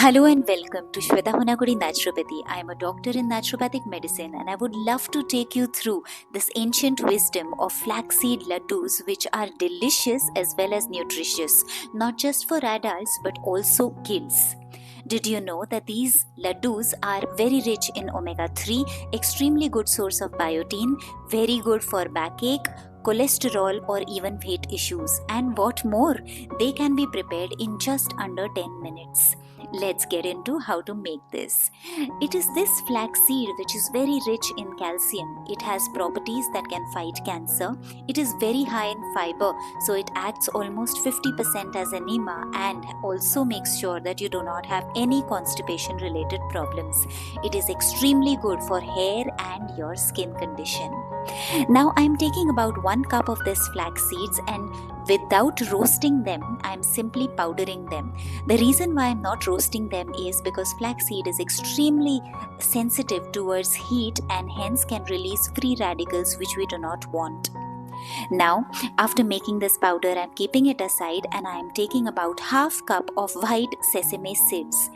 Hello and welcome to Shweta Honagudi Naturopathy. I am a doctor in naturopathic medicine and I would love to take you through this ancient wisdom of flaxseed ladoos, which are delicious as well as nutritious, not just for adults but also kids. Did you know that these ladoos are very rich in omega-3, extremely good source of biotin, very good for backache, cholesterol or even weight issues, and what more, they can be prepared in just under 10 minutes. Let's get into how to make this. It is this flaxseed which is very rich in calcium. It has properties that can fight cancer. It is very high in fiber, so it acts almost 50% as enema and also makes sure that you do not have any constipation related problems. It is extremely good for hair and your skin condition. Now I am taking about 1 cup of this flax seeds, and without roasting them, I am simply powdering them. The reason why I am not roasting them is because flaxseed is extremely sensitive towards heat and hence can release free radicals which we do not want. Now, after making this powder, I am keeping it aside and I am taking about half cup of white sesame seeds.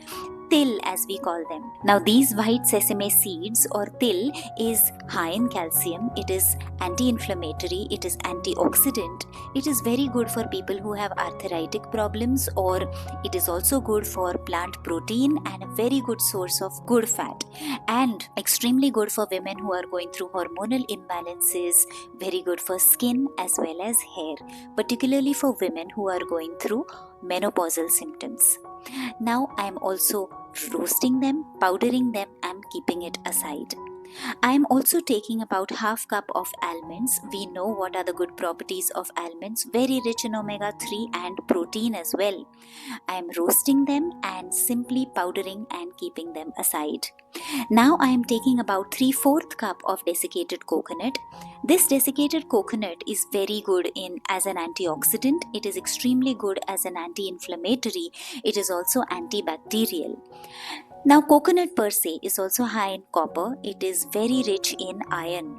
Til as we call them. Now these white sesame seeds or til is high in calcium, it is anti-inflammatory, it is antioxidant, it is very good for people who have arthritic problems, or it is also good for plant protein and a very good source of good fat, and extremely good for women who are going through hormonal imbalances, very good for skin as well as hair, particularly for women who are going through menopausal symptoms. Now I am also roasting them, powdering them and keeping it aside. I am also taking about half cup of almonds. We know what are the good properties of almonds, very rich in omega-3 and protein as well. I am roasting them and simply powdering and keeping them aside. Now I am taking about 3/4 cup of desiccated coconut. This desiccated coconut is very good as an antioxidant. It is extremely good as an anti-inflammatory. It is also antibacterial. Now coconut per se is also high in copper. It is very rich in iron.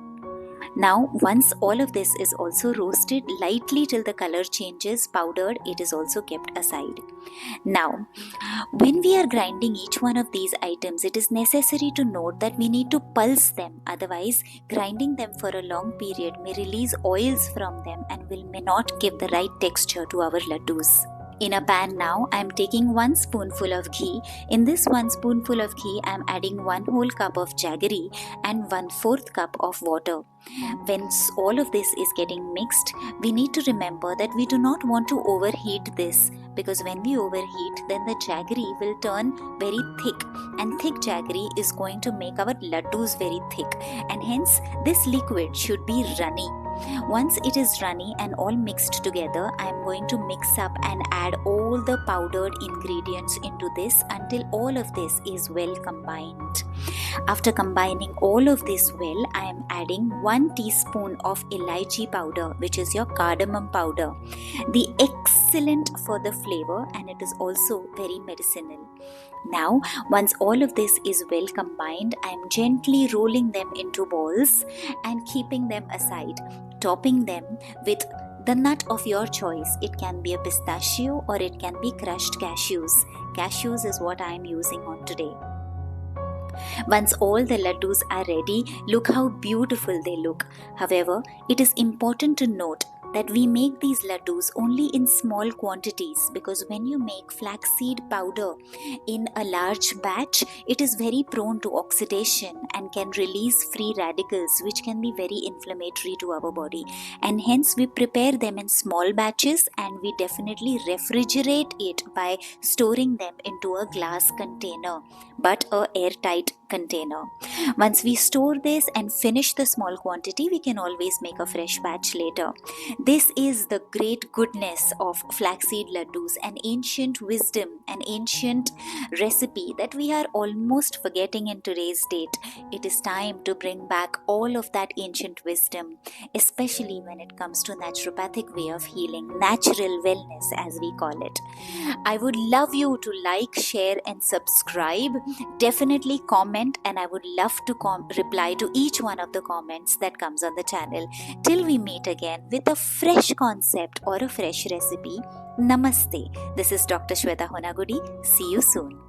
Now once all of this is also roasted lightly till the color changes, powdered, it is also kept aside. Now when we are grinding each one of these items, it is necessary to note that we need to pulse them, otherwise grinding them for a long period may release oils from them and may not give the right texture to our ladoos. In a pan now, I am taking 1 spoonful of ghee. In this 1 spoonful of ghee, I am adding 1 whole cup of jaggery and 1/4 cup of water. Once all of this is getting mixed, we need to remember that we do not want to overheat this, because when we overheat, then the jaggery will turn very thick, and thick jaggery is going to make our ladoos very thick, and hence this liquid should be runny. Once it is runny and all mixed together, I am going to mix up and add all the powdered ingredients into this until all of this is well combined. After combining all of this well, I am adding 1 teaspoon of elaichi powder, which is your cardamom powder. The excellent for the flavor, and it is also very medicinal. Now, once all of this is well combined, I am gently rolling them into balls and keeping them aside, topping them with the nut of your choice. It can be a pistachio or it can be crushed cashews. Cashews is what I am using on today. Once all the ladoos are ready, look how beautiful they look. However, it is important to note that we make these ladoos only in small quantities, because when you make flaxseed powder in a large batch, it is very prone to oxidation and can release free radicals which can be very inflammatory to our body, and hence we prepare them in small batches and we definitely refrigerate it by storing them into a glass container, but a airtight container. Once we store this and finish the small quantity, we can always make a fresh batch later. This is the great goodness of flaxseed ladoos, an ancient wisdom, an ancient recipe that we are almost forgetting in today's date. It is time to bring back all of that ancient wisdom, especially when it comes to naturopathic way of healing, natural wellness as we call it. I would love you to like, share and subscribe. Definitely comment, and I would love to reply to each one of the comments that comes on the channel. Till we meet again with a fresh concept or a fresh recipe. Namaste. This is Dr. Shweta Honagudi. See you soon.